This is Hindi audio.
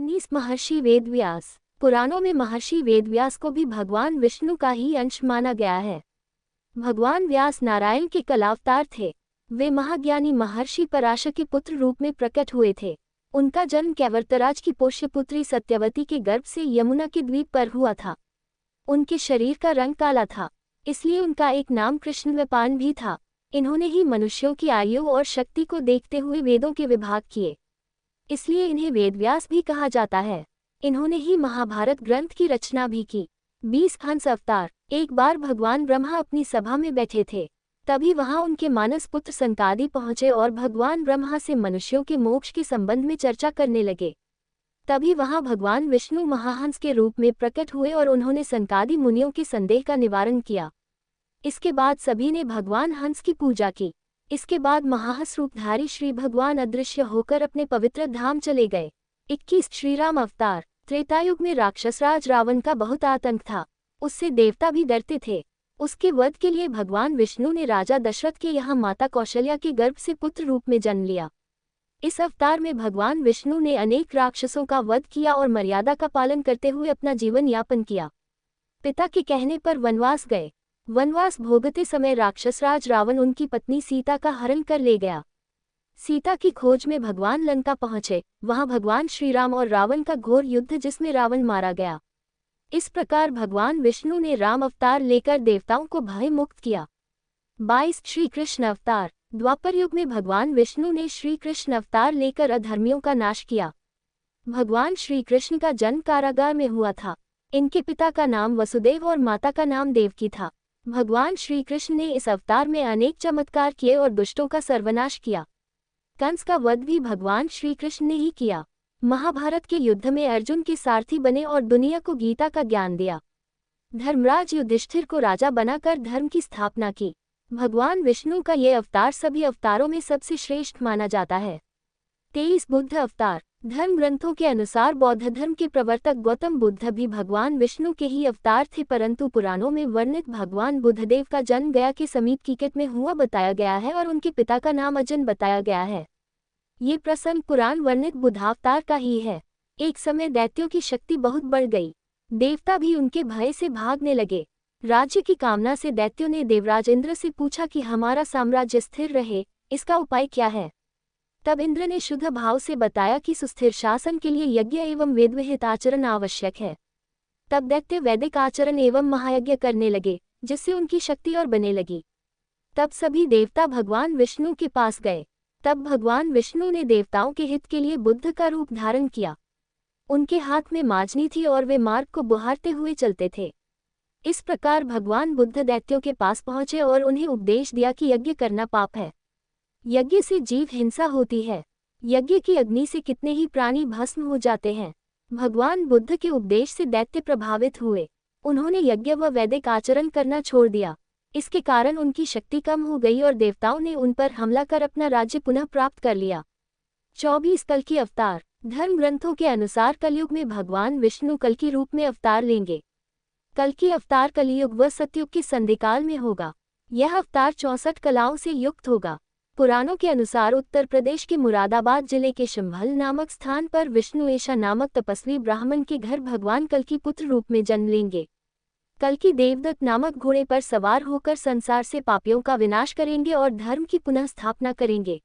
19 महर्षि वेदव्यास। पुराणों में महर्षि वेदव्यास को भी भगवान विष्णु का ही अंश माना गया है। भगवान व्यास नारायण के कलावतार थे। वे महाज्ञानी महर्षि पराशर के पुत्र रूप में प्रकट हुए थे। उनका जन्म कैवर्तराज की पोष्यपुत्री सत्यवती के गर्भ से यमुना के द्वीप पर हुआ था। उनके शरीर का रंग काला था, इसलिए उनका एक नाम कृष्णव्यपान भी था। इन्होंने ही मनुष्यों की आयु और शक्ति को देखते हुए वेदों के विभाग किए, इसलिए इन्हें वेदव्यास भी कहा जाता है। इन्होंने ही महाभारत ग्रंथ की रचना भी की। 20 हंस अवतार। एक बार भगवान ब्रह्मा अपनी सभा में बैठे थे, तभी वहां उनके मानस पुत्र सनकादि पहुंचे और भगवान ब्रह्मा से मनुष्यों के मोक्ष के संबंध में चर्चा करने लगे। तभी वहां भगवान विष्णु महाहंस के रूप में प्रकट हुए और उन्होंने सनकादि मुनियों के संदेह का निवारण किया। इसके बाद सभी ने भगवान हंस की पूजा की। इसके बाद महाहंस रूपधारी श्री भगवान अदृश्य होकर अपने पवित्र धाम चले गए। 21 श्रीराम अवतार। त्रेतायुग में राक्षसराज रावण का बहुत आतंक था, उससे देवता भी डरते थे। उसके वध के लिए भगवान विष्णु ने राजा दशरथ के यहाँ माता कौशल्या के गर्भ से पुत्र रूप में जन्म लिया। इस अवतार में भगवान विष्णु ने अनेक राक्षसों का वध किया और मर्यादा का पालन करते हुए अपना जीवन यापन किया। पिता के कहने पर वनवास गए। वनवास भोगते समय राक्षसराज रावण उनकी पत्नी सीता का हरण कर ले गया। सीता की खोज में भगवान लंका पहुंचे। वहां भगवान श्रीराम और रावण का घोर युद्ध, जिसमें रावण मारा गया। इस प्रकार भगवान विष्णु ने राम अवतार लेकर देवताओं को भय मुक्त किया। 22 श्री कृष्ण अवतार। द्वापर युग में भगवान विष्णु ने श्री कृष्ण अवतार लेकर अधर्मियों का नाश किया। भगवान श्री कृष्ण का जन्म कारागार में हुआ था। इनके पिता का नाम वसुदेव और माता का नाम देवकी था। भगवान श्री कृष्ण ने इस अवतार में अनेक चमत्कार किए और दुष्टों का सर्वनाश किया। कंस का वध भी भगवान श्री कृष्ण ने ही किया। महाभारत के युद्ध में अर्जुन के सारथी बने और दुनिया को गीता का ज्ञान दिया। धर्मराज युधिष्ठिर को राजा बनाकर धर्म की स्थापना की। भगवान विष्णु का ये अवतार सभी अवतारों में सबसे श्रेष्ठ माना जाता है। 23 बुद्ध अवतार। धर्म ग्रंथों के अनुसार बौद्ध धर्म के प्रवर्तक गौतम बुद्ध भी भगवान विष्णु के ही अवतार थे, परंतु पुराणों में वर्णित भगवान बुद्धदेव का जन्म गया के समीप कीकट में हुआ बताया गया है और उनके पिता का नाम अजन बताया गया है। ये प्रसंग पुराण वर्णित बुद्धावतार का ही है। एक समय दैत्यों की शक्ति बहुत बढ़ गई। देवता भी उनके भय से भागने लगे। राज्य की कामना से दैत्यों ने देवराज इंद्र से पूछा कि हमारा साम्राज्य स्थिर रहे, इसका उपाय क्या है। तब इंद्र ने शुद्ध भाव से बताया कि सुस्थिर शासन के लिए यज्ञ एवं वेदविहित आचरण आवश्यक है। तब दैत्य वैदिक आचरण एवं महायज्ञ करने लगे, जिससे उनकी शक्ति और बने लगी। तब सभी देवता भगवान विष्णु के पास गए। तब भगवान विष्णु ने देवताओं के हित के लिए बुद्ध का रूप धारण किया। उनके हाथ में माजनी थी और वे मार्ग को बुहारते हुए चलते थे। इस प्रकार भगवान बुद्ध दैत्यों के पास पहुंचे और उन्हें उपदेश दिया कि यज्ञ करना पाप है। यज्ञ से जीव हिंसा होती है। यज्ञ की अग्नि से कितने ही प्राणी भस्म हो जाते हैं। भगवान बुद्ध के उपदेश से दैत्य प्रभावित हुए। उन्होंने यज्ञ व वैदिक आचरण करना छोड़ दिया। इसके कारण उनकी शक्ति कम हो गई और देवताओं ने उन पर हमला कर अपना राज्य पुनः प्राप्त कर लिया। 24 कल्कि अवतार। धर्म ग्रंथों के अनुसार कलयुग में भगवान विष्णु कल्कि रूप में अवतार लेंगे। कल्कि अवतार कलियुग व सतयुग के संधिकाल में होगा। यह अवतार 64 कलाओं से युक्त होगा। पुराणों के अनुसार उत्तर प्रदेश के मुरादाबाद जिले के शंभल नामक स्थान पर विष्णु ऐशा नामक तपस्वी ब्राह्मण के घर भगवान कल्कि पुत्र रूप में जन्म लेंगे। कल्कि देवदत्त नामक घोड़े पर सवार होकर संसार से पापियों का विनाश करेंगे और धर्म की पुनः स्थापना करेंगे।